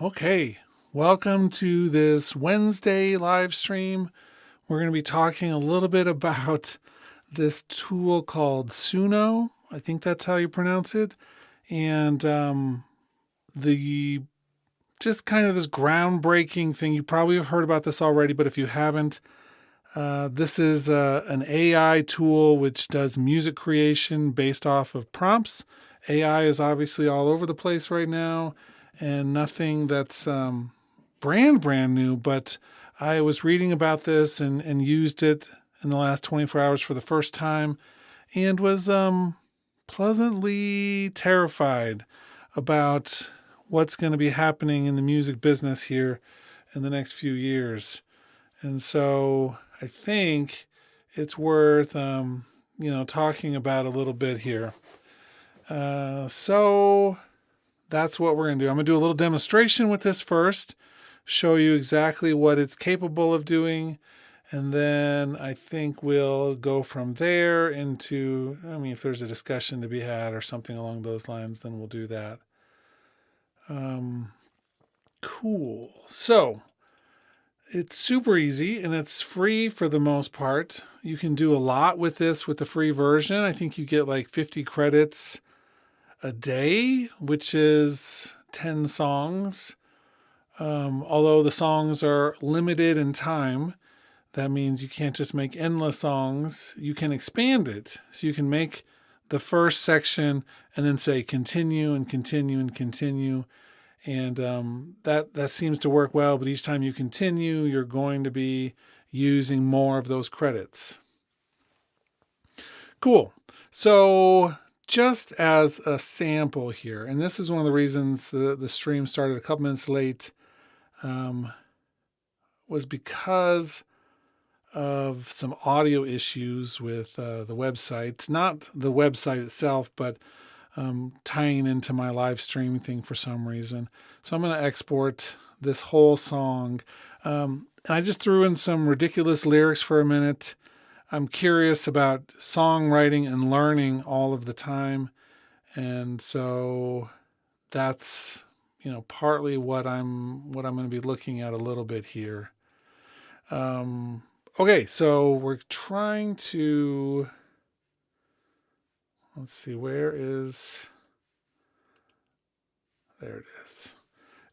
Okay, welcome to this Wednesday live stream. We're going to be talking a little bit about this tool called Suno. I think that's how you pronounce it. And the just kind of this groundbreaking thing. You probably have heard about this already, but if you haven't, this is an AI tool which does music creation based off of prompts. AI is obviously all over the place right now, and nothing that's brand new, but I was reading about this and used it in the last 24 hours for the first time and was pleasantly terrified about what's going to be happening in the music business here in the next few years. And so I think it's worth, talking about a little bit here. So that's what we're going to do. I'm going to do a little demonstration with this first, show you exactly what it's capable of doing. And then I think we'll go from there into, if there's a discussion to be had or something along those lines, then we'll do that. Cool. So it's super easy and it's free for the most part. You can do a lot with this with the free version. I think you get like 50 credits a day, which is 10 songs. Although the songs are limited in time, that means you can't just make endless songs. You can expand it. So you can make the first section and then say continue and continue and continue. And that seems to work well, but each time you continue, you're going to be using more of those credits. Cool. So just as a sample here, and this is one of the reasons the stream started a couple minutes late, was because of some audio issues with the website. Not the website itself, but tying into my live stream thing for some reason. So I'm going to export this whole song. And I just threw in some ridiculous lyrics for a minute. I'm curious about songwriting and learning all of the time. And so that's, partly what I'm going to be looking at a little bit here. Okay, so we're trying to, let's see, there it is.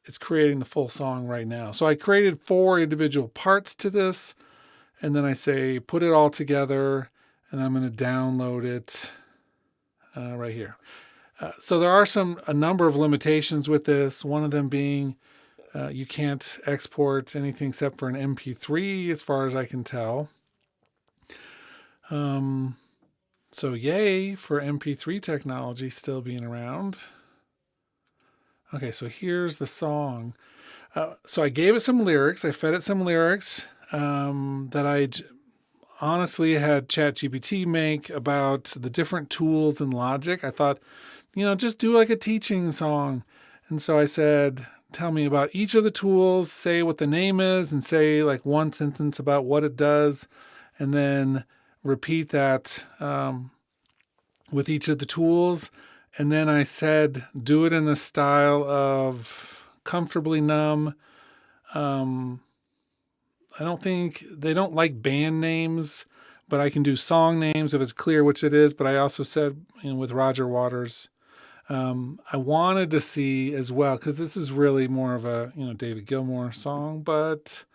It's creating the full song right now. So I created 4 individual parts to this, and then I say, put it all together, and I'm going to download it right here. So there are a number of limitations with this. One of them being you can't export anything except for an MP3 as far as I can tell. So yay for MP3 technology still being around. Okay, so here's the song. So I gave it some lyrics. I fed it some lyrics that I honestly had ChatGPT make about the different tools and Logic. I thought, just do like a teaching song. And so I said, tell me about each of the tools, say what the name is, and say like one sentence about what it does, and then repeat that with each of the tools. And then I said, do it in the style of Comfortably Numb. I don't think they don't like band names, but I can do song names if it's clear which it is. But I also said, with Roger Waters, I wanted to see as well, because this is really more of a, David Gilmour song, but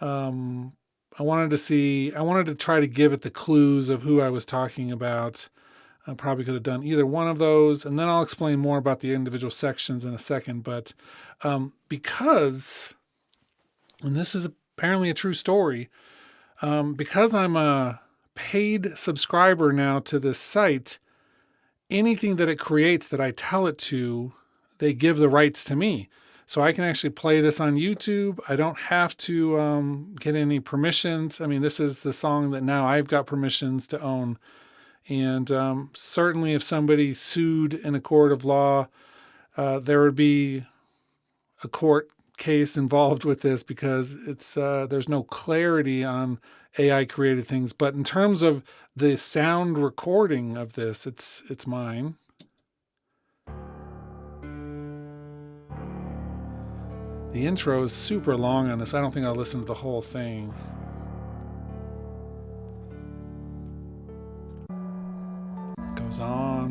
I wanted to try to give it the clues of who I was talking about. I probably could have done either one of those, and then I'll explain more about the individual sections in a second. But because, and this is apparently a true story, because I'm a paid subscriber now to this site, anything that it creates that I tell it to, they give the rights to me. So I can actually play this on YouTube. I don't have to get any permissions. This is the song that now I've got permissions to own. And certainly if somebody sued in a court of law, there would be a court case involved with this, because it's there's no clarity on AI created things. But in terms of the sound recording of this, it's mine. The intro is super long on this. I don't think I'll listen to the whole thing. Goes on.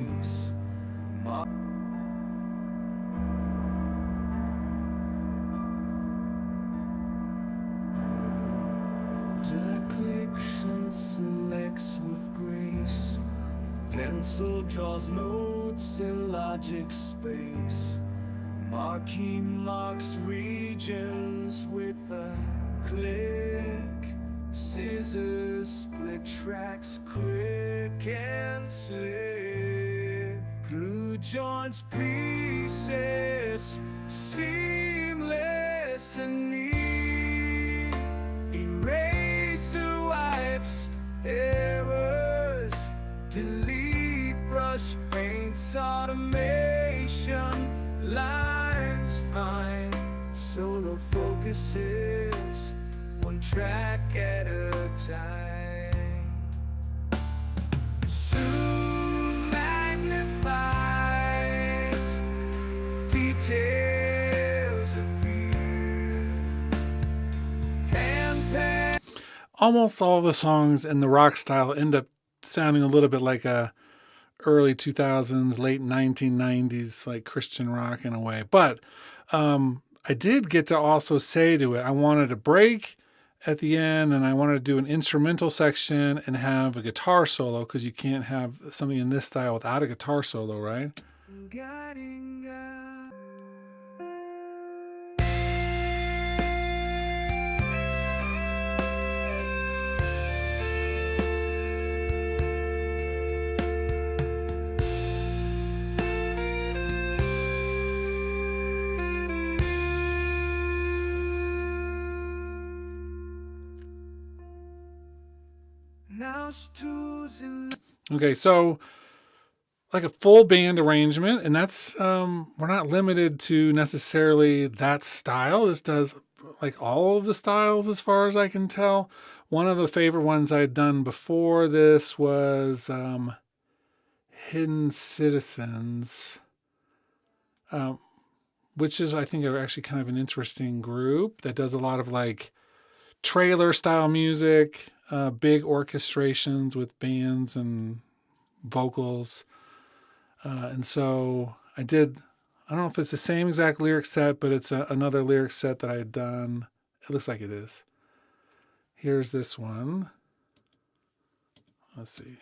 Clicks and selects with grace. Pencil draws notes in logic space. Marking marks regions with a click. Scissors split tracks quick and slick. Glue joints pieces seamless and neat. Eraser wipes errors, delete brush paints automation, lines fine, solo focuses, one track at a time. Zoom magnifies, details appear. Almost all the songs in the rock style end up sounding a little bit like a early 2000s, late 1990s, like Christian rock in a way. But I did get to also say to it, I wanted a break at the end, and I wanted to do an instrumental section and have a guitar solo, because you can't have something in this style without a guitar solo, right? Okay, so like a full band arrangement, and that's we're not limited to necessarily that style. This does like all of the styles as far as I can tell. One of the favorite ones I'd done before this was Hidden Citizens, which is, I think, actually kind of an interesting group that does a lot of like trailer style music, big orchestrations with bands and vocals. And so I don't know if it's the same exact lyric set, but it's another lyric set that I had done. It looks like it is. Here's this one. Let's see.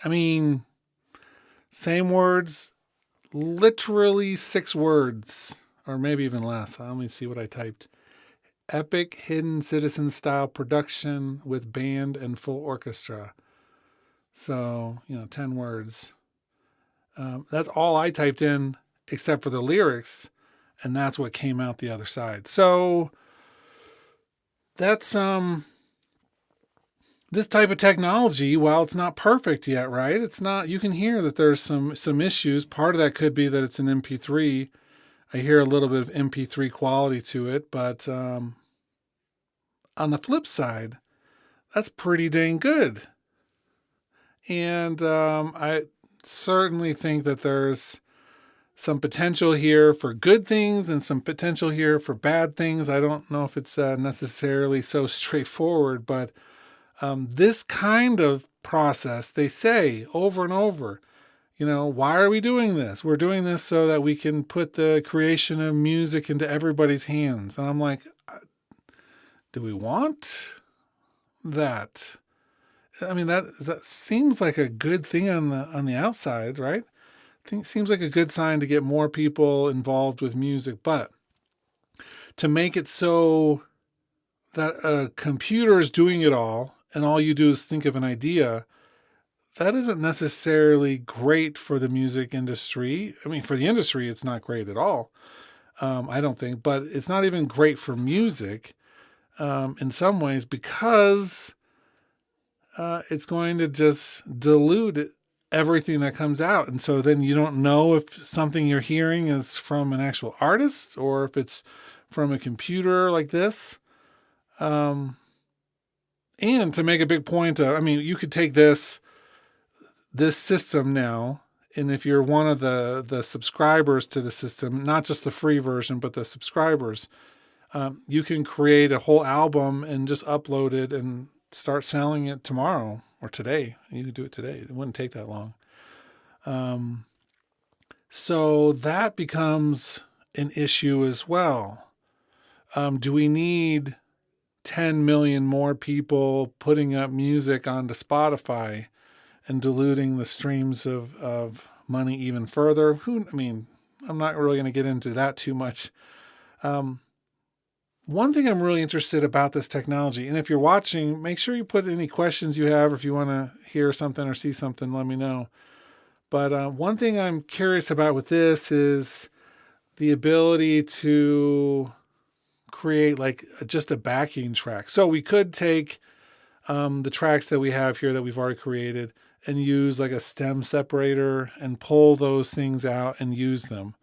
I mean, same words, literally 6 words, or maybe even less. Let me see what I typed. Epic Hidden Citizen style production with band and full orchestra. So, 10 words. That's all I typed in except for the lyrics, and that's what came out the other side. So that's this type of technology, while it's not perfect yet, right? It's not, you can hear that there's some issues. Part of that could be that it's an MP3. I hear a little bit of MP3 quality to it, but on the flip side, that's pretty dang good. And I certainly think that there's some potential here for good things and some potential here for bad things. I don't know if it's necessarily so straightforward, but this kind of process, they say over and over, why are we doing this? We're doing this so that we can put the creation of music into everybody's hands. And I'm like, do we want that? I mean, that seems like a good thing on the outside, right? seems like a good sign to get more people involved with music. But to make it so that a computer is doing it all and all you do is think of an idea, that isn't necessarily great for the music industry. I mean, for the industry, it's not great at all, I don't think, but it's not even great for music in some ways because it's going to just dilute everything that comes out. And so then you don't know if something you're hearing is from an actual artist or if it's from a computer like this. And to make a big point, I mean, you could take this system now, and if you're one of the subscribers to the system, not just the free version, but the subscribers, you can create a whole album and just upload it and start selling it tomorrow or today. You could do it today. It wouldn't take that long. So that becomes an issue as well. Do we need 10 million more people putting up music onto Spotify and diluting the streams of money even further? I mean, I'm not really going to get into that too much. One thing I'm really interested about this technology, and if you're watching, make sure you put any questions you have, or if you want to hear something or see something, let me know. But one thing I'm curious about with this is the ability to create like just a backing track. So we could take the tracks that we have here that we've already created and use like a stem separator and pull those things out and use them.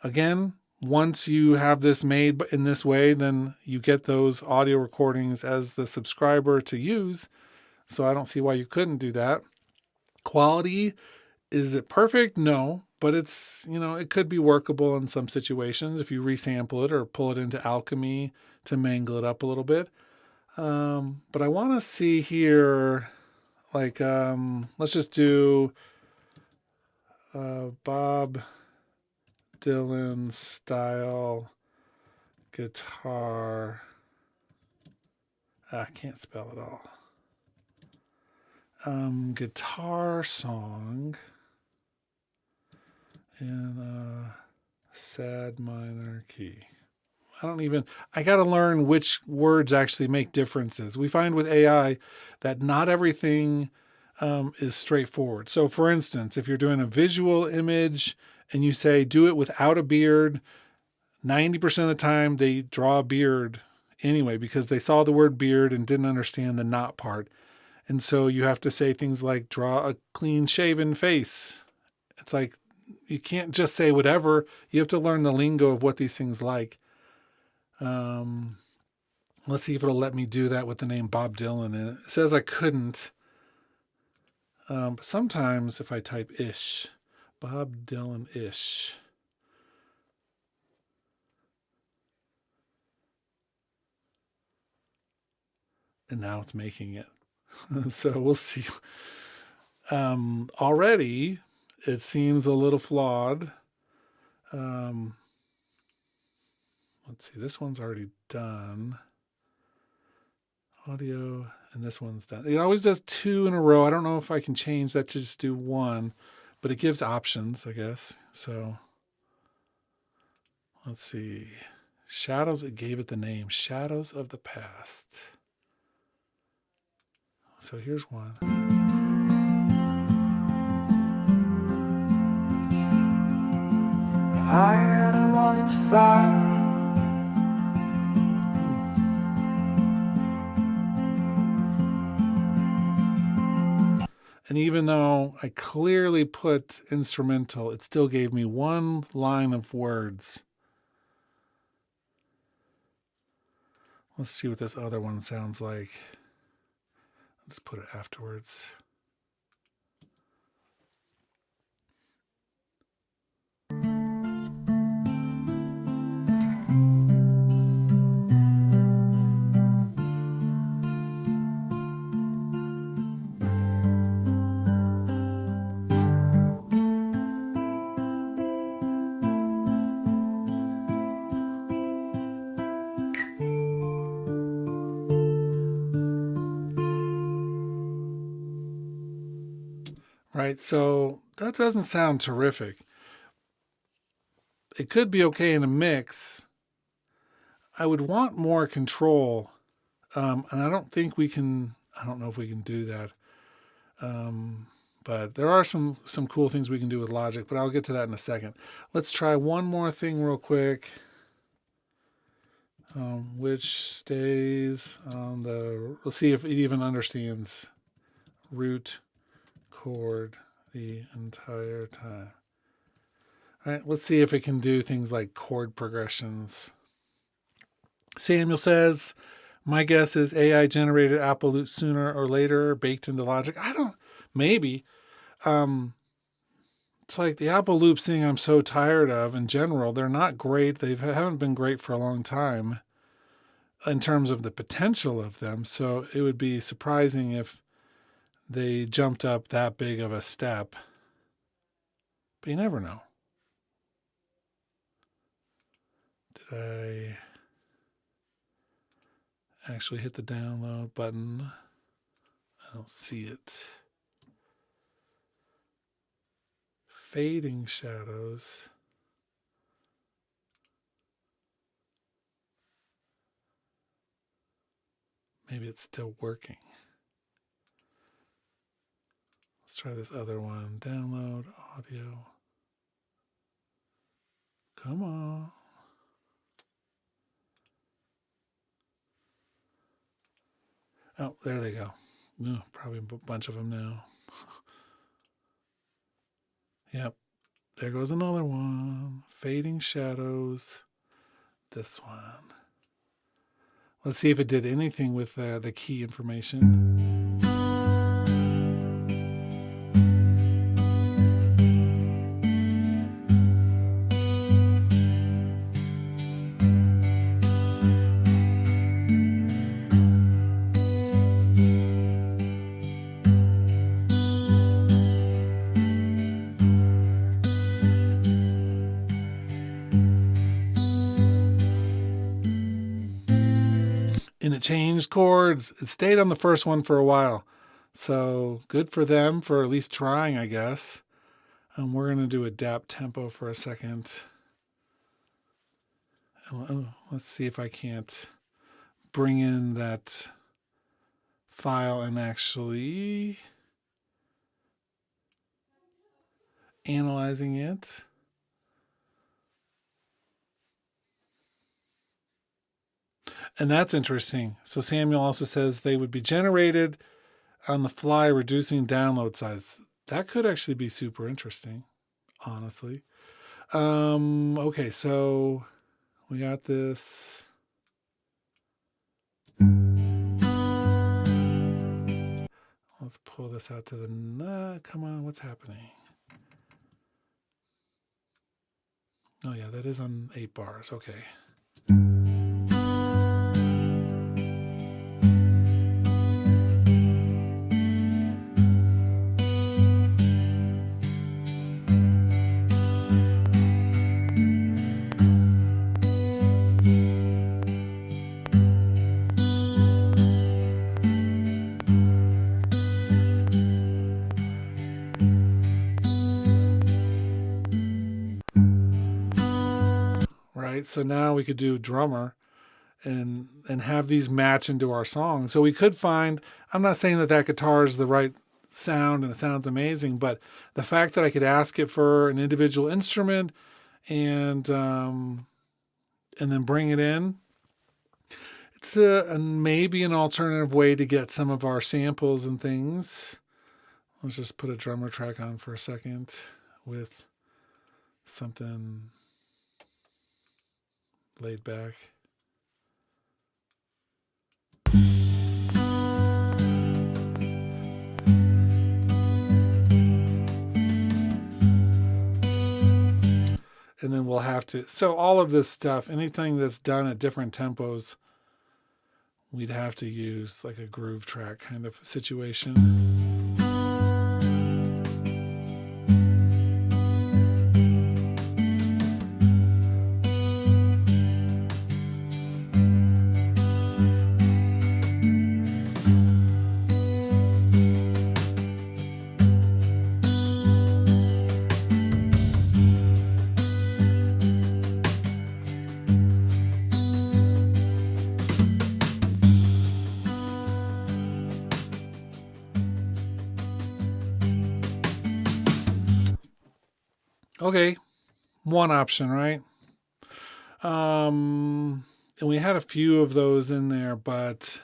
Again, once you have this made in this way, then you get those audio recordings as the subscriber to use. So I don't see why you couldn't do that. Quality, is it perfect? No, but it's, it could be workable in some situations if you resample it or pull it into Alchemy to mangle it up a little bit. But I want to see here, like, let's just do Bob Dylan style guitar. I can't spell it all. Guitar song in a sad minor key. I got to learn which words actually make differences. We find with AI that not everything is straightforward. So for instance, if you're doing a visual image and you say, do it without a beard, 90% of the time they draw a beard anyway, because they saw the word beard and didn't understand the not part. And so you have to say things like, draw a clean shaven face. It's like, you can't just say whatever. You have to learn the lingo of what these things like. Let's see if it'll let me do that with the name Bob Dylan in it. It says I couldn't. But sometimes if I type ish, Bob Dylan ish. And now it's making it. So we'll see. Already it seems a little flawed. Let's see, this one's already done. Audio, and this one's done. It always does 2 in a row. I don't know if I can change that to just do 1, but it gives options, I guess. So let's see. Shadows, it gave it the name Shadows of the Past. So here's one. I had a white fire. And even though I clearly put instrumental, it still gave me 1 line of words. Let's see what this other one sounds like. I'll just put it afterwards. Right, so that doesn't sound terrific. It could be okay in a mix. I would want more control, and I don't think we can. I don't know if we can do that. But there are some cool things we can do with Logic, but I'll get to that in a second. Let's try one more thing real quick, which stays on the, let's see if it even understands root chord the entire time. All right, let's see if it can do things like chord progressions. Samuel says, my guess is AI generated Apple loops sooner or later baked into Logic. Maybe. It's like the Apple loops thing I'm so tired of in general. They're not great. They haven't been great for a long time in terms of the potential of them. So it would be surprising if they jumped up that big of a step. But you never know. Did I actually hit the download button? I don't see it. Fading shadows. Maybe it's still working. Let's try this other one. Download audio. Come on. Oh, there they go. Probably a bunch of them now. Yep. There goes another one. Fading shadows. This one. Let's see if it did anything with the key information. And it changed chords. It stayed on the first one for a while. So good for them for at least trying, I guess. We're going to do adapt tempo for a second. Let's see if I can't bring in that file and actually analyzing it. And that's interesting. So Samuel also says they would be generated on the fly, reducing download size. That could actually be super interesting, honestly. Okay, so we got this. Let's pull this out to the, come on, what's happening? Oh yeah, that is on 8 bars, okay. Right, so now we could do drummer and have these match into our song. So we could find, I'm not saying that guitar is the right sound and it sounds amazing, but the fact that I could ask it for an individual instrument and then bring it in, it's maybe an alternative way to get some of our samples and things. Let's just put a drummer track on for a second with something laid back. And then we'll have to, so all of this stuff, anything that's done at different tempos, we'd have to use like a groove track kind of situation. Okay, one option, right? And we had a few of those in there, but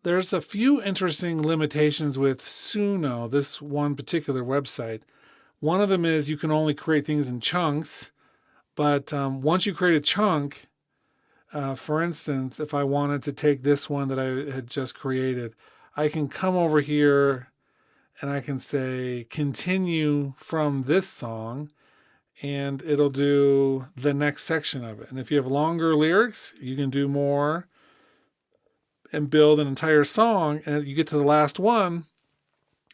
there's a few interesting limitations with Suno, this one particular website. One of them is you can only create things in chunks, but once you create a chunk, for instance, if I wanted to take this one that I had just created, I can come over here and I can say continue from this song, and it'll do the next section of it. And if you have longer lyrics, you can do more and build an entire song. And you get to the last one,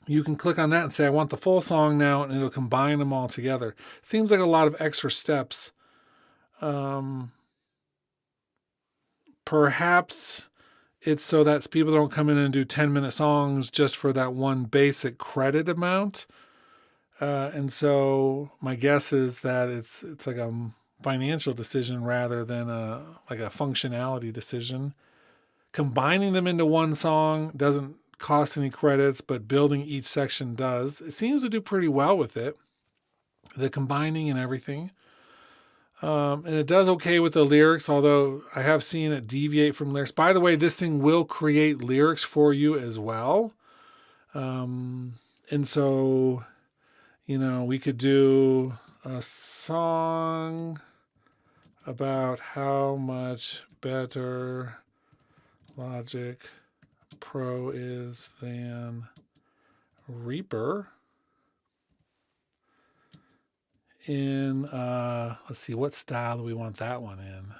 you can click on that and say, I want the full song now, and it'll combine them all together. Seems like a lot of extra steps. Perhaps it's so that people don't come in and do 10-minute songs just for that one basic credit amount. And so my guess is that it's like a financial decision rather than a functionality decision. Combining them into one song doesn't cost any credits, but building each section does. It seems to do pretty well with it, the combining and everything. And it does okay with the lyrics, although I have seen it deviate from lyrics. By the way, this thing will create lyrics for you as well. And so, we could do a song about how much better Logic Pro is than Reaper in, let's see, what style do we want that one in?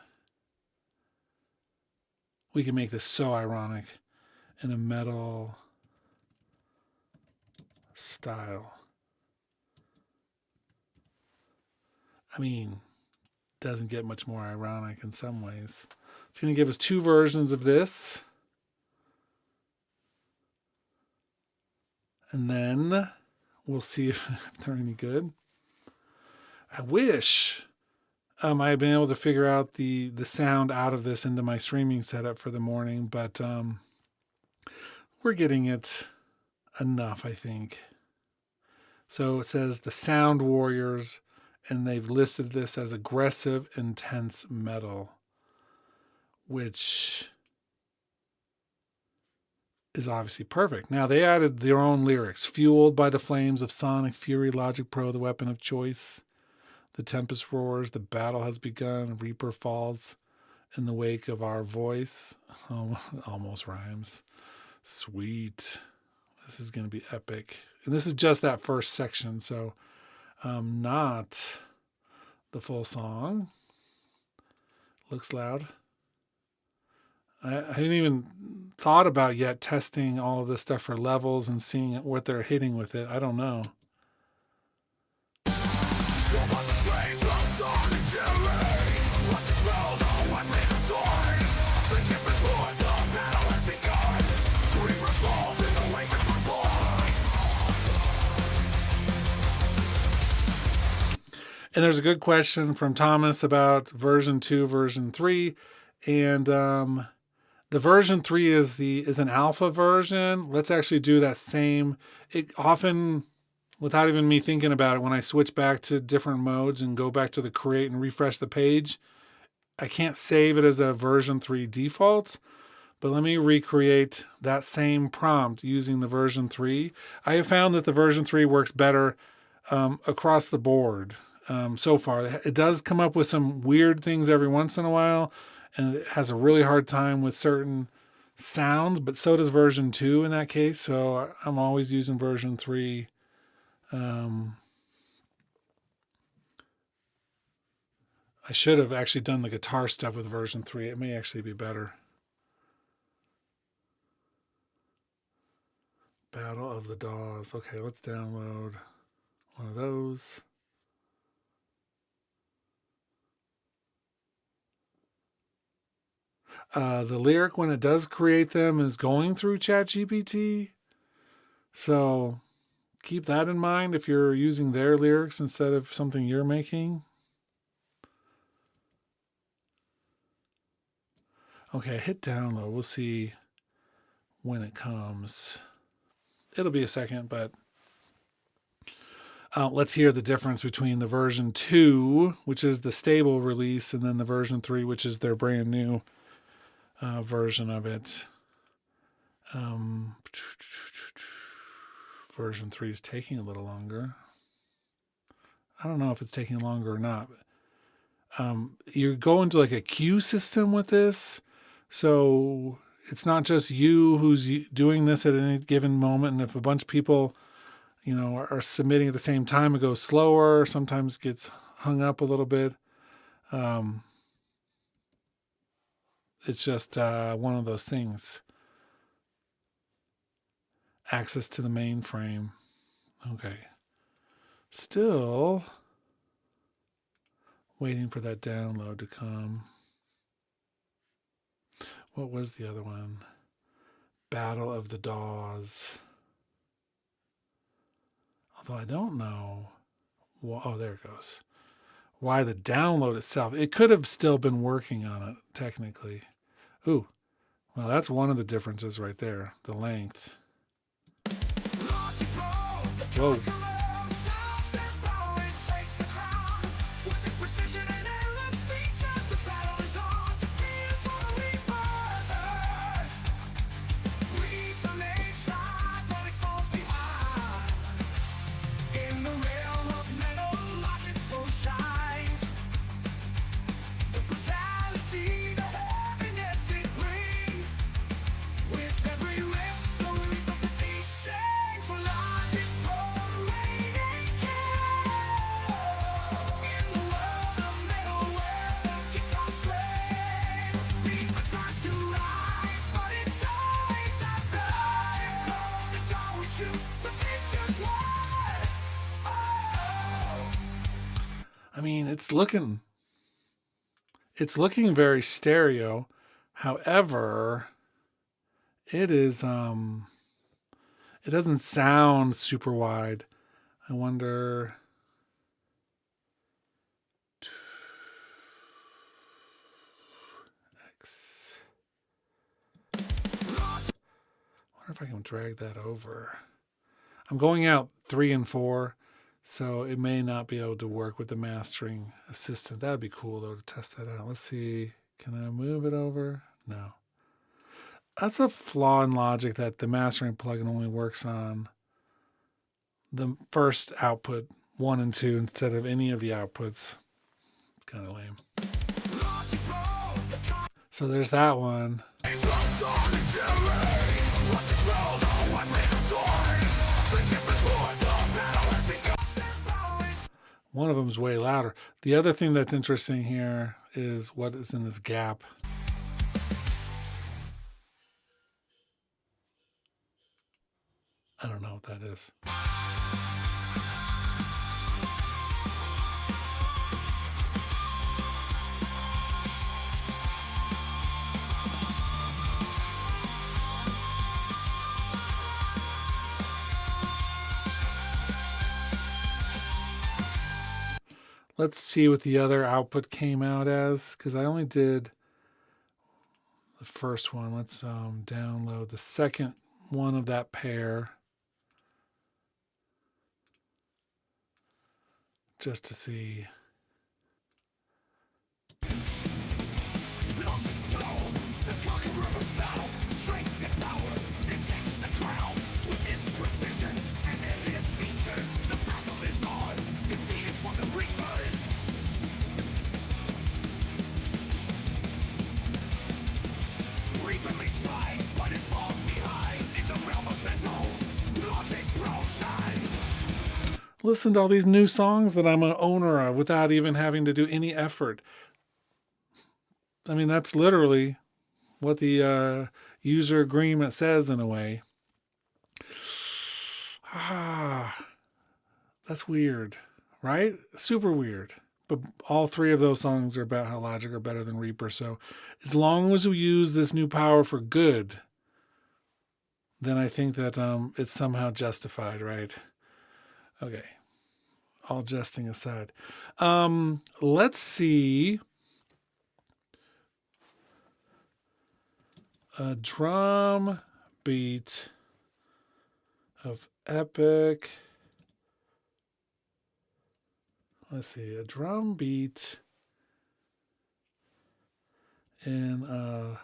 We can make this so ironic, in a metal style. I mean, doesn't get much more ironic in some ways. It's going to give us two versions of this. And then we'll see if they're any good. I wish I had been able to figure out the sound out of this into my streaming setup for the morning, but we're getting it enough, I think. So it says the Sound Warriors, and they've listed this as aggressive, intense metal, which is obviously perfect. Now, they added their own lyrics. Fueled by the flames of sonic fury, Logic Pro, the weapon of choice. The tempest roars, the battle has begun. Reaper falls in the wake of our voice. Oh, almost rhymes. Sweet. This is going to be epic. And this is just that first section, so not the full song. Looks loud. I hadn't even thought about yet testing all of this stuff for levels and seeing what they're hitting with it. I don't know. And there's a good question from Thomas about version 2, version 3. And the version 3 is an alpha version. Let's actually do that same. It often, without even me thinking about it, when I switch back to different modes and go back to the create and refresh the page, I can't save it as a version 3 default. But let me recreate that same prompt using the version 3. I have found that the version 3 works better across the board. So far, it does come up with some weird things every once in a while, and it has a really hard time with certain sounds, but so does version 2 in that case. So I'm always using version 3. I should have actually done the guitar stuff with version 3. It may actually be better. Battle of the Daws. Okay, let's download one of those. The lyric, when it does create them, is going through ChatGPT. So keep that in mind if you're using their lyrics instead of something you're making. Okay, hit download. We'll see when it comes. It'll be a second, but Let's hear the difference between the version 2, which is the stable release, and then the version 3, which is their brand new version of it. Version 3 is taking a little longer. I don't know if it's taking longer or not. You're going to like a queue system with this. So it's not just you who's doing this at any given moment. And if a bunch of people, are submitting at the same time, it goes slower, sometimes gets hung up a little bit. It's just one of those things. Access to the mainframe. Okay. Still waiting for that download to come. What was the other one? Battle of the DAWs. Although I don't know. Oh, there it goes. Why the download itself. It could have still been working on it, technically. Ooh. Well, that's one of the differences right there. The length. Whoa. I mean, it's looking very stereo. However, it is it doesn't sound super wide. I wonder X. I wonder if I can drag that over. I'm going out 3 and 4. So it may not be able to work with the mastering assistant. That'd be cool though to test that out. Let's see. Can I move it over? No. That's a flaw in Logic that the mastering plugin only works on the first output, 1 and 2, instead of any of the outputs. It's kind of lame. So there's that one. One of them is way louder. The other thing that's interesting here is what is in this gap. I don't know what that is. Let's see what the other output came out as, because I only did the first one. Let's download the second one of that pair just to see. Listen to all these new songs that I'm an owner of without even having to do any effort. I mean, that's literally what the user agreement says in a way. That's weird, right? Super weird. But all 3 of those songs are about how Logic are better than Reaper. So as long as we use this new power for good, then I think that it's somehow justified, right? Okay. All jesting aside. Let's see. A drum beat of epic let's see, a drum beat in a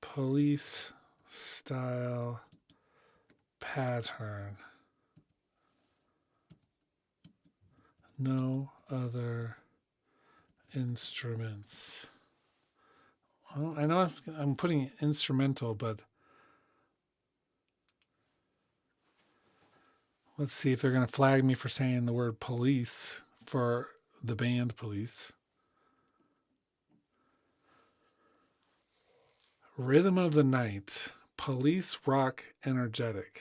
police style pattern. No other instruments. Well, I know I'm putting instrumental, but let's see if they're going to flag me for saying the word police for the band Police. Rhythm of the Night, Police Rock Energetic.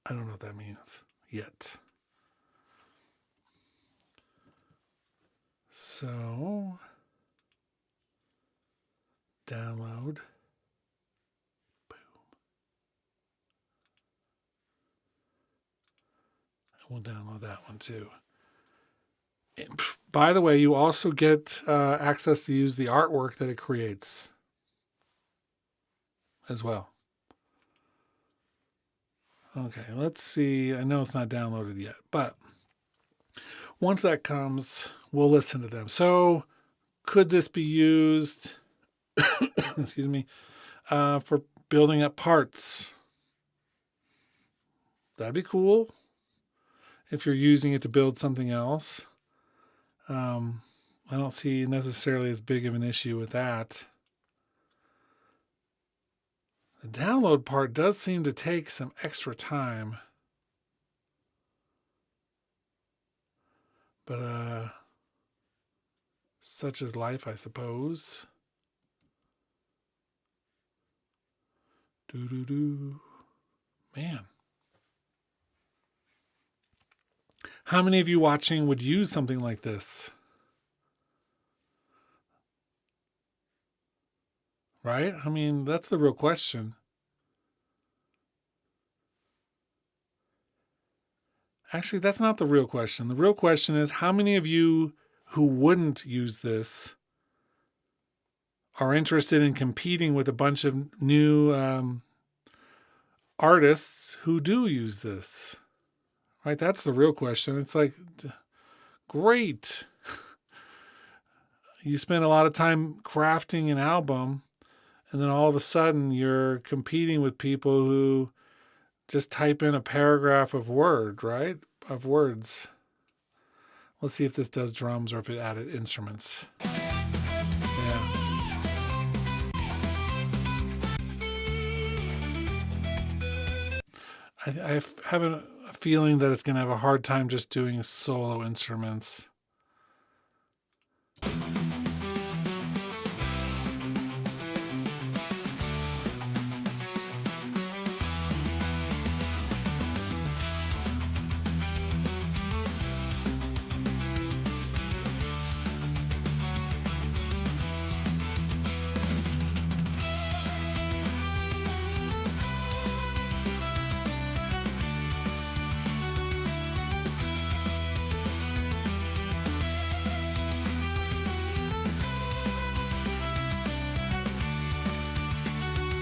I don't know what that means yet. So, download. Boom. We'll download that one too. And, by the way, you also get access to use the artwork that it creates as well. Okay, let's see. I know it's not downloaded yet, but once that comes, we'll listen to them. So, could this be used, excuse me, for building up parts? That'd be cool if you're using it to build something else. I don't see necessarily as big of an issue with that. The download part does seem to take some extra time. But such is life, I suppose. Man. How many of you watching would use something like this? Right? I mean, that's the real question. Actually, that's not the real question. The real question is how many of you who wouldn't use this are interested in competing with a bunch of new artists who do use this? Right? That's the real question. It's like, great. You spend a lot of time crafting an album, and then all of a sudden you're competing with people who just type in a paragraph of word, right? Of words. Let's see if this does drums or if it added instruments. Yeah. I have a feeling that it's going to have a hard time just doing solo instruments.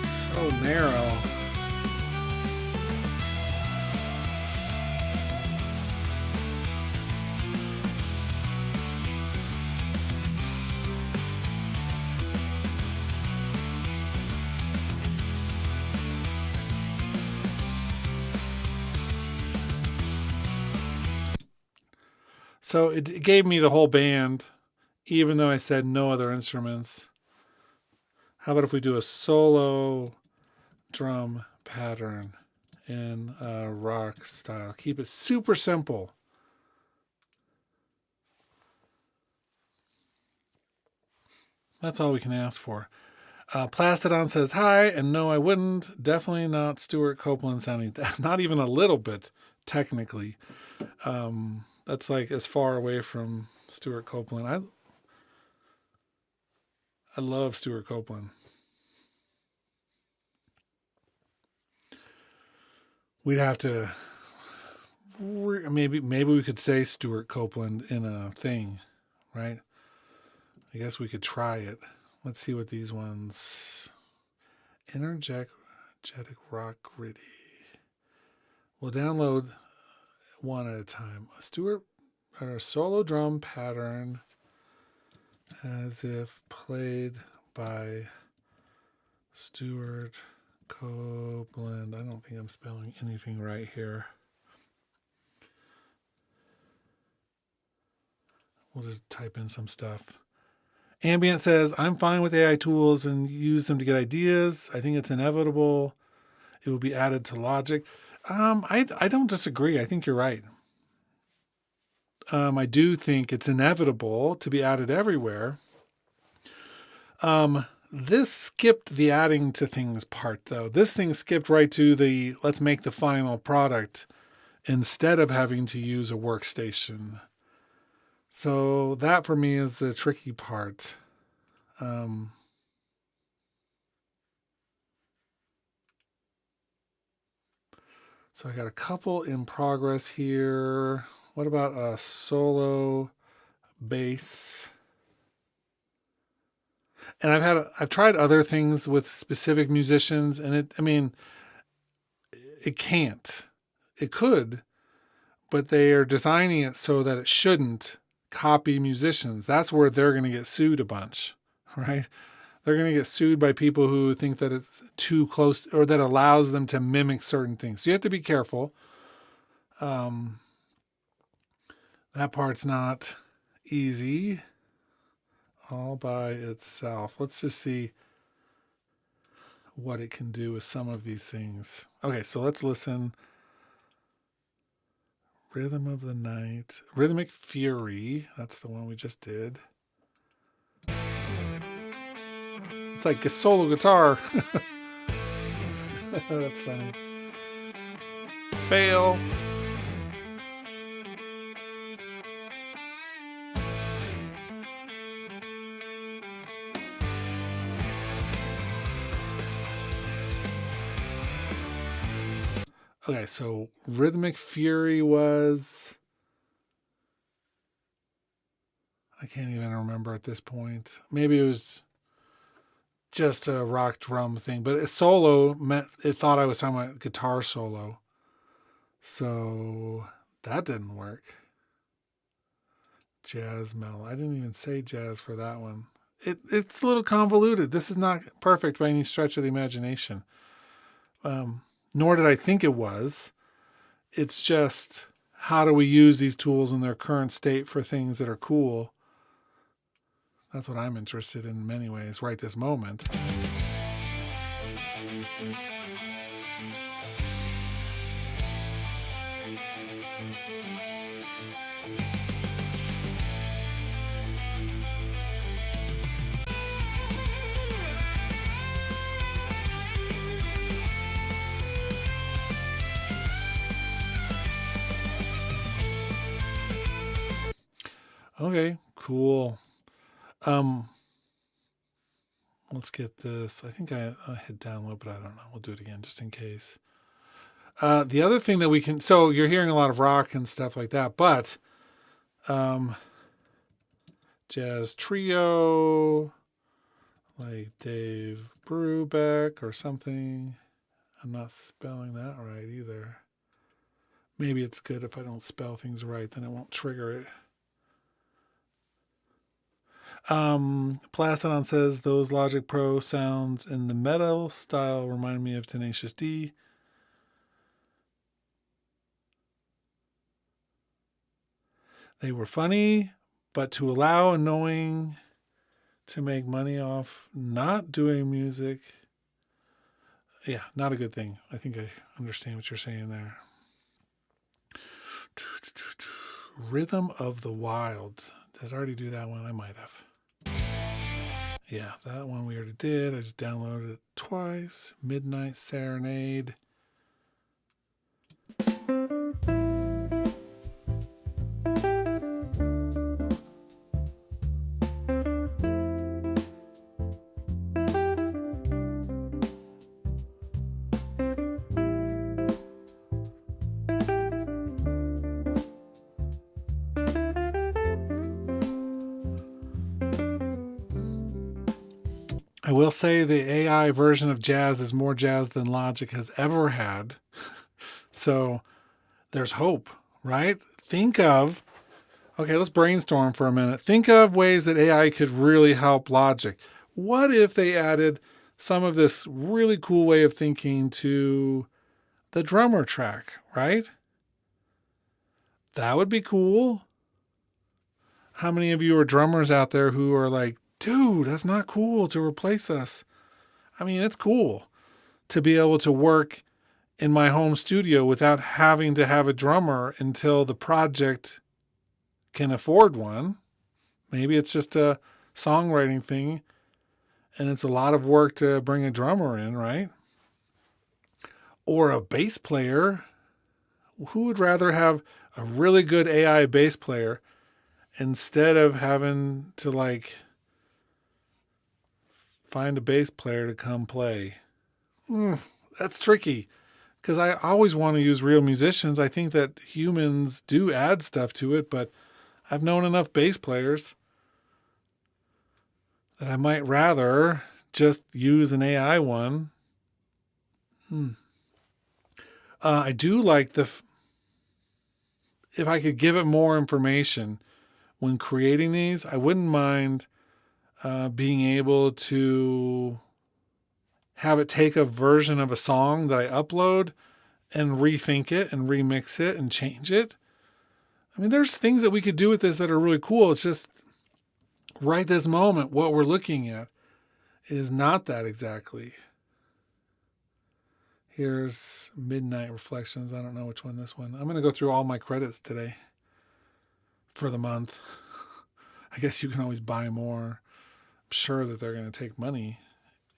So narrow. So it gave me the whole band, even though I said no other instruments. How about if we do a solo drum pattern in rock style? Keep it super simple. That's all we can ask for. Plastodon says hi, and no, I wouldn't. Definitely not Stuart Copeland sounding. Not even a little bit, technically. That's like as far away from Stuart Copeland. I love Stuart Copeland. We'd have to maybe we could say Stuart Copeland in a thing, right? I guess we could try it. Let's see what these ones. Energetic rock gritty. We'll download one at a time. Stuart or solo drum pattern as if played by Stuart Copeland. I don't think I'm spelling anything right here. We'll just type in some stuff. Ambient says, I'm fine with AI tools and use them to get ideas. I think it's inevitable. It will be added to Logic. I don't disagree. I think you're right. I do think it's inevitable to be added everywhere. This skipped the adding to things part, though. This thing skipped right to the let's make the final product instead of having to use a workstation. So that for me is the tricky part. So I got a couple in progress here. What about a solo bass? And I've tried other things with specific musicians, and it can't. It could, but they are designing it so that it shouldn't copy musicians. That's where they're going to get sued a bunch, right? They're going to get sued by people who think that it's too close or that allows them to mimic certain things. So you have to be careful. That part's not easy all by itself. Let's just see what it can do with some of these things. Okay, so let's listen. Rhythm of the Night. Rhythmic Fury. That's the one we just did. It's like a solo guitar. That's funny. Fail. Okay, so Rhythmic Fury was... I can't even remember at this point. Maybe it was just a rock drum thing, but it solo meant it thought I was talking about guitar solo. So that didn't work. Jazz mellow. I didn't even say jazz for that one. It's a little convoluted. This is not perfect by any stretch of the imagination. Nor did I think it was. It's just, how do we use these tools in their current state for things that are cool? That's what I'm interested in many ways right this moment. Okay, cool. Let's get this. I think I hit download, but I don't know. We'll do it again just in case. The other thing that we can, so you're hearing a lot of rock and stuff like that, but jazz trio, like Dave Brubeck or something. I'm not spelling that right either. Maybe it's good if I don't spell things right, then it won't trigger it. Plastodon says those Logic Pro sounds in the metal style remind me of Tenacious D. They were funny, but to allow a knowing to make money off not doing music, yeah, not a good thing. I think I understand what you're saying there. Rhythm of the Wild. Did I already do that one? I might have. Yeah, that one we already did. I just downloaded it twice. Midnight Serenade. I will say the AI version of jazz is more jazz than Logic has ever had. So there's hope, right? Think of, Okay, let's brainstorm for a minute. Think of ways that AI could really help Logic. What if they added some of this really cool way of thinking to the drummer track, right? That would be cool. How many of you are drummers out there who are like, dude, that's not cool to replace us? I mean, it's cool to be able to work in my home studio without having to have a drummer until the project can afford one. Maybe it's just a songwriting thing and it's a lot of work to bring a drummer in, right? Or a bass player. Who would rather have a really good AI bass player instead of having to find a bass player to come play? That's tricky because I always want to use real musicians. I think that humans do add stuff to it, but I've known enough bass players that I might rather just use an AI one. I do like if I could give it more information when creating these, I wouldn't mind being able to have it take a version of a song that I upload and rethink it and remix it and change it. I mean, there's things that we could do with this that are really cool. It's just right this moment, what we're looking at is not that exactly. Here's Midnight Reflections. I don't know which one this one. I'm going to go through all my credits today for the month. I guess you can always buy more. I'm sure that they're going to take money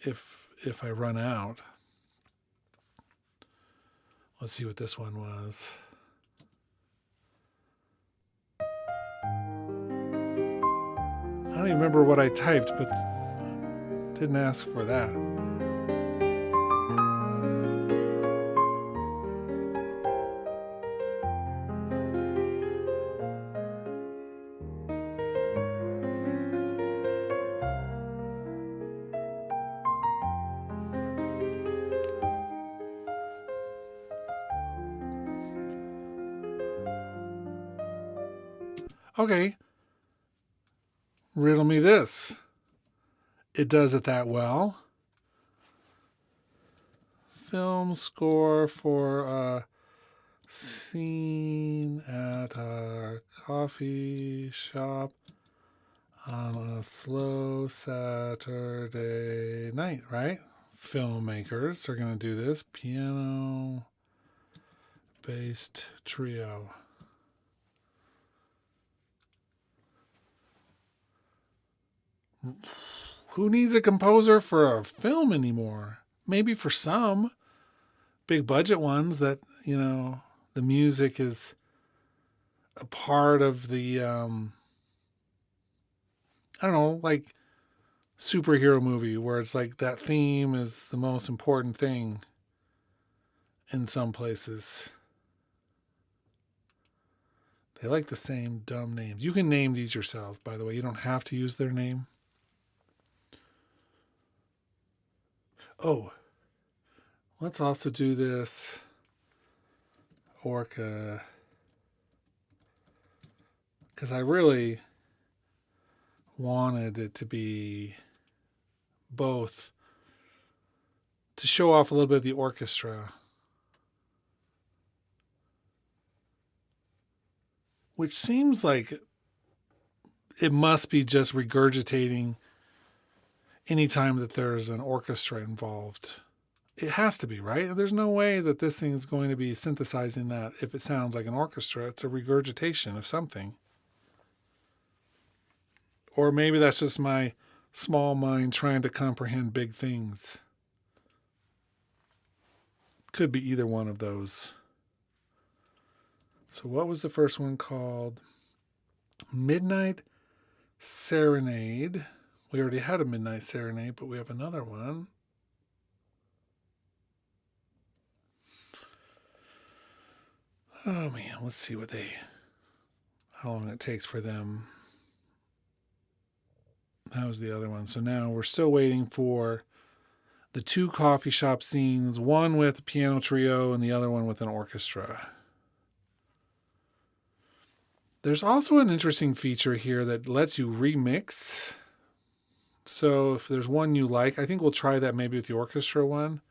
if I run out. Let's see what this one was. I don't even remember what I typed, but didn't ask for that. Okay. Riddle me this. It does it that well. Film score for a scene at a coffee shop on a slow Saturday night, right? Filmmakers are going to do this. Piano-based trio. Who needs a composer for a film anymore? Maybe for some big budget ones that, the music is a part of the, I don't know, like superhero movie where it's like that theme is the most important thing in some places. They like the same dumb names. You can name these yourself, by the way. You don't have to use their name. Oh, let's also do this orca because I really wanted it to be both to show off a little bit of the orchestra, which seems like it must be just regurgitating anytime that there's an orchestra involved. It has to be, right? There's no way that this thing is going to be synthesizing that if it sounds like an orchestra. It's a regurgitation of something. Or maybe that's just my small mind trying to comprehend big things. Could be either one of those. So what was the first one called? Midnight Serenade. We already had a Midnight Serenade, but we have another one. Oh man, let's see how long it takes for them. That was the other one. So now we're still waiting for the two coffee shop scenes, one with a piano trio and the other one with an orchestra. There's also an interesting feature here that lets you remix. So if there's one you like, I think we'll try that maybe with the orchestra one,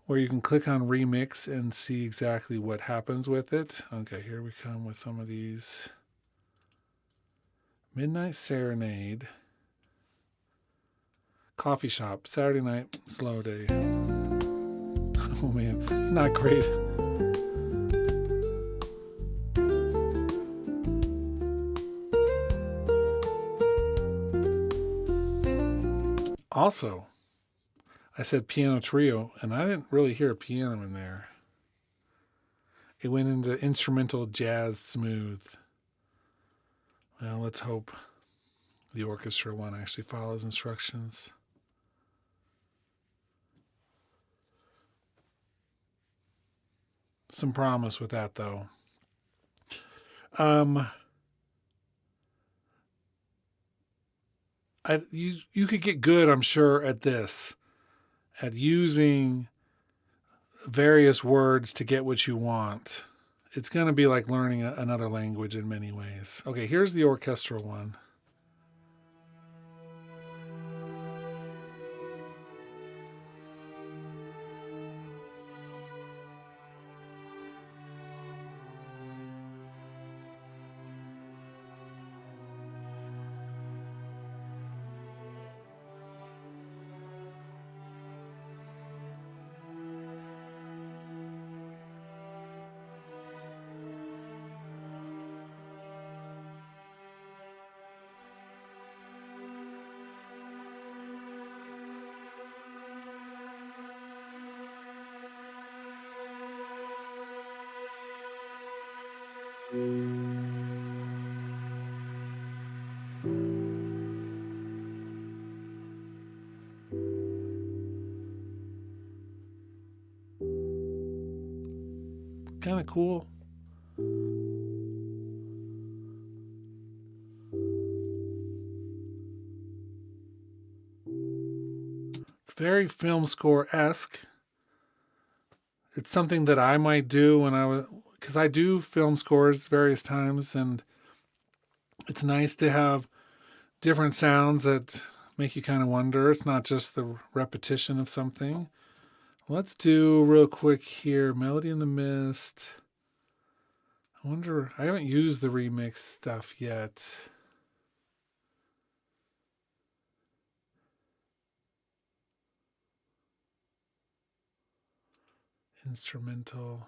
where you can click on remix and see exactly what happens with it. Okay, here we come with some of these. Midnight Serenade. Coffee shop, Saturday night, slow day. Oh man, not great. Also, I said piano trio, and I didn't really hear a piano in there. It went into instrumental jazz smooth. Well, let's hope the orchestra one actually follows instructions. Some promise with that, though. You could get good, I'm sure, at this, at using various words to get what you want. It's going to be like learning another language in many ways. Okay, here's the orchestral one. Kind of cool. It's very film score-esque. It's something that I might do when I was, because I do film scores various times, and it's nice to have different sounds that make you kind of wonder. It's not just the repetition of something. Let's do real quick here, Melody in the Mist. I wonder, I haven't used the remix stuff yet. Instrumental.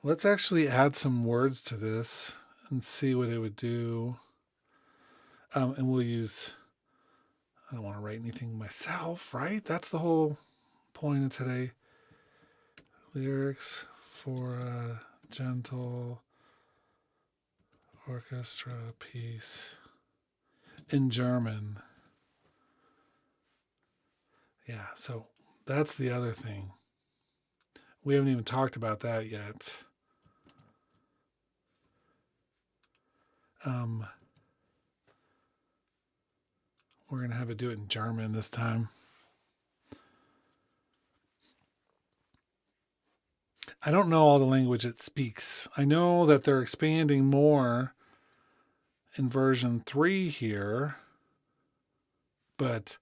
Let's actually add some words to this and see what it would do. And we'll use, I don't want to write anything myself, right? That's the whole point of today. Lyrics for a gentle orchestra piece in German. Yeah, so that's the other thing. We haven't even talked about that yet. We're going to have it do it in German this time. I don't know all the language it speaks. I know that they're expanding more in version 3 here, but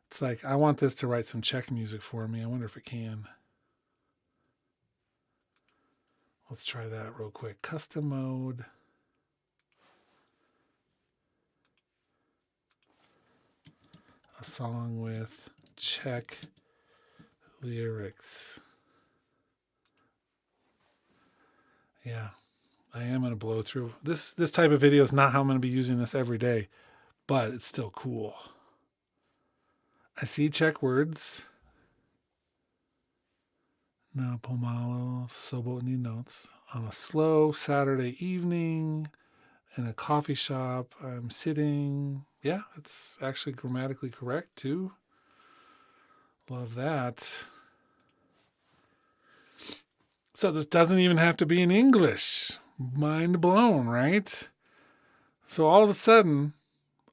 it's like, I want this to write some Czech music for me. I wonder if it can. Let's try that real quick. Custom mode. A song with Czech lyrics. Yeah, I am going to blow through. This type of video is not how I'm going to be using this every day, but it's still cool. I see Czech words. No pomalo, sobotní noc. On a slow Saturday evening in a coffee shop, I'm sitting. Yeah, it's actually grammatically correct too. Love that. So this doesn't even have to be in English. Mind blown, right? So all of a sudden,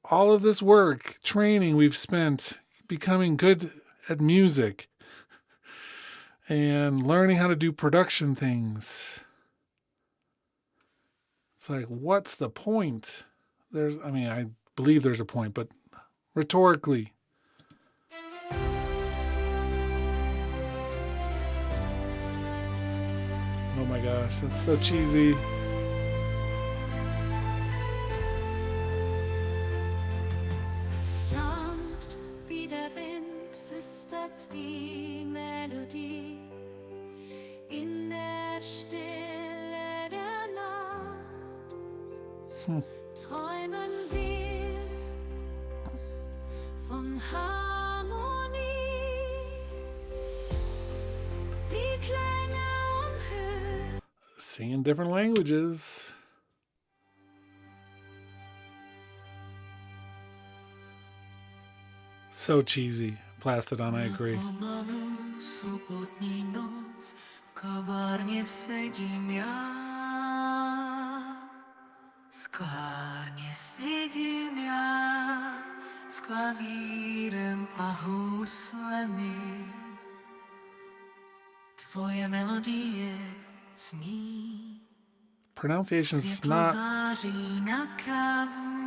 all of this work, training we've spent becoming good at music and learning how to do production things It's like, what's the point? I believe there's a point, but rhetorically. Oh my gosh, that's so cheesy. Sanft wie der Wind flüstert die Melodie in der Stille der Nacht. Träumen wir von Harmonie, die Klänge umhüllt. Sing in different languages. So cheesy. Plastodon, I agree. Sobotní noc v kavárně sedím já. Sklárně sedím já s klavírem a houslemi. Tvoje melodie zní. Pronunciation's Světlo not září na kávu.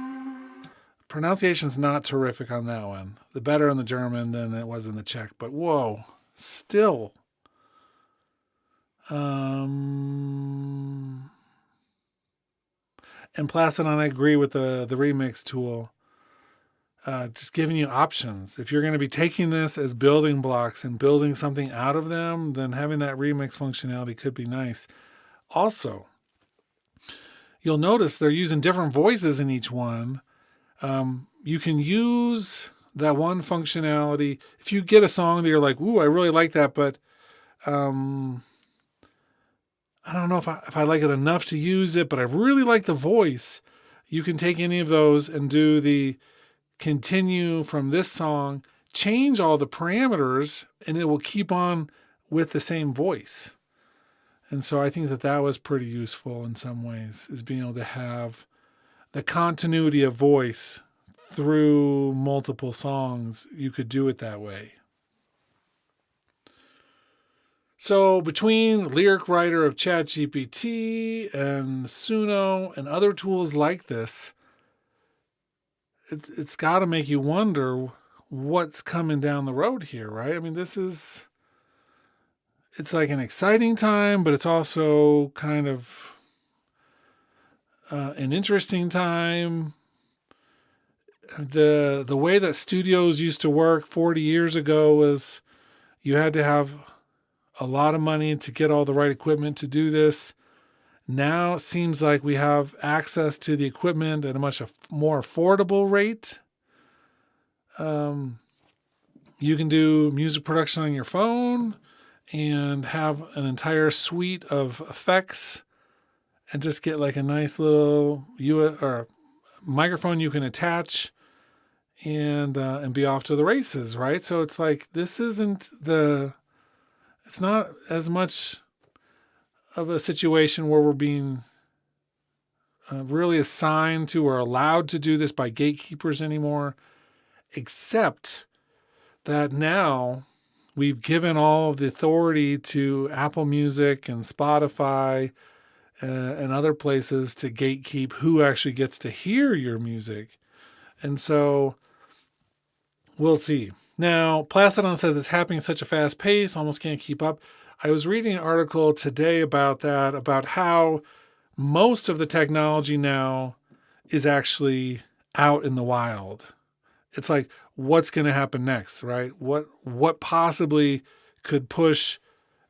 pronunciation's not terrific on that one. The better in the German than it was in the Czech, but whoa, still. And Plastodon, I agree with the remix tool. Just giving you options. If you're going to be taking this as building blocks and building something out of them, then having that remix functionality could be nice. Also, you'll notice they're using different voices in each one. You can use that one functionality. If you get a song that you're like, ooh, I really like that, but I don't know if I like it enough to use it, but I really like the voice. You can take any of those and do the continue from this song, change all the parameters, and it will keep on with the same voice. And so I think that was pretty useful in some ways, is being able to have the continuity of voice through multiple songs. You could do it that way. So between Lyric Writer of ChatGPT and Suno and other tools like this, it's got to make you wonder what's coming down the road here, right? I mean, it's like an exciting time, but it's also kind of an interesting time. The way that studios used to work 40 years ago was you had to have a lot of money to get all the right equipment to do this. Now it seems like we have access to the equipment at a much more affordable rate. You can do music production on your phone and have an entire suite of effects and just get like a nice little microphone you can attach and be off to the races, right? So it's like it's not as much of a situation where we're being really assigned to or allowed to do this by gatekeepers anymore, except that now we've given all of the authority to Apple Music and Spotify and other places to gatekeep who actually gets to hear your music. And so we'll see. Now, Plastodon says it's happening at such a fast pace, almost can't keep up. I was reading an article today about that, about how most of the technology now is actually out in the wild. It's like, what's going to happen next, right? What possibly could push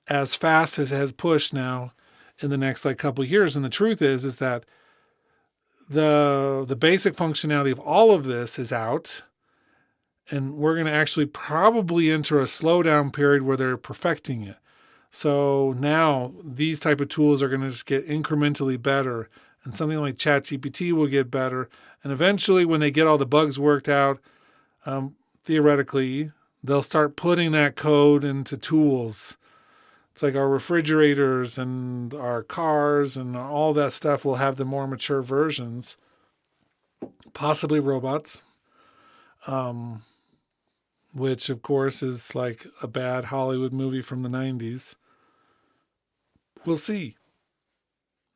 as fast as it has pushed now in the next couple of years? And the truth is that the basic functionality of all of this is out. And we're going to actually probably enter a slowdown period where they're perfecting it. So now these type of tools are going to just get incrementally better, and something like ChatGPT will get better. And eventually, when they get all the bugs worked out, theoretically, they'll start putting that code into tools. It's like our refrigerators and our cars and all that stuff will have the more mature versions, possibly robots. Which, of course, is like a bad Hollywood movie from the 90s. We'll see.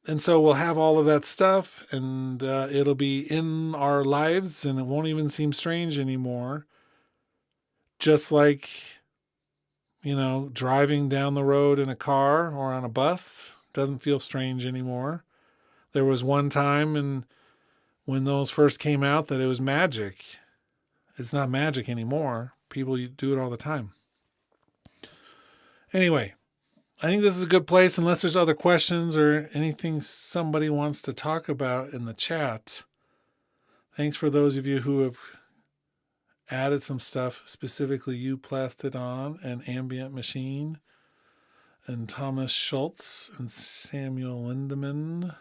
And so we'll have all of that stuff, and it'll be in our lives, and it won't even seem strange anymore. Just like, driving down the road in a car or on a bus doesn't feel strange anymore. There was one time when those first came out that it was magic. It's not magic anymore. People do it all the time. Anyway, I think this is a good place unless there's other questions or anything somebody wants to talk about in the chat. Thanks for those of you who have added some stuff, specifically you, Plastidon and Ambient Machine and Thomas Schultz and Samuel Lindemann.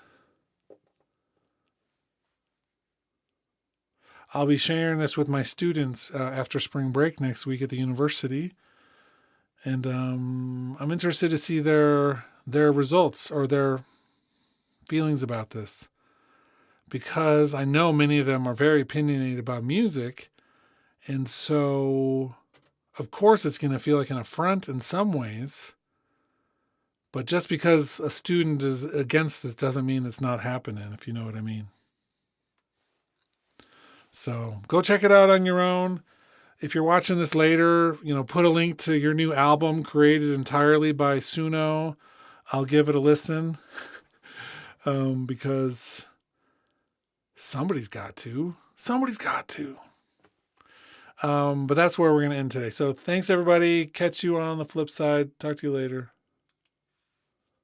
I'll be sharing this with my students after spring break next week at the university. And I'm interested to see their results or their feelings about this, because I know many of them are very opinionated about music. And so, of course, it's going to feel like an affront in some ways. But just because a student is against this doesn't mean it's not happening, if you know what I mean. So go check it out on your own. If you're watching this later, put a link to your new album created entirely by Suno. I'll give it a listen because somebody's got to. But that's where we're going to end today. So thanks, everybody. Catch you on the flip side. Talk to you later.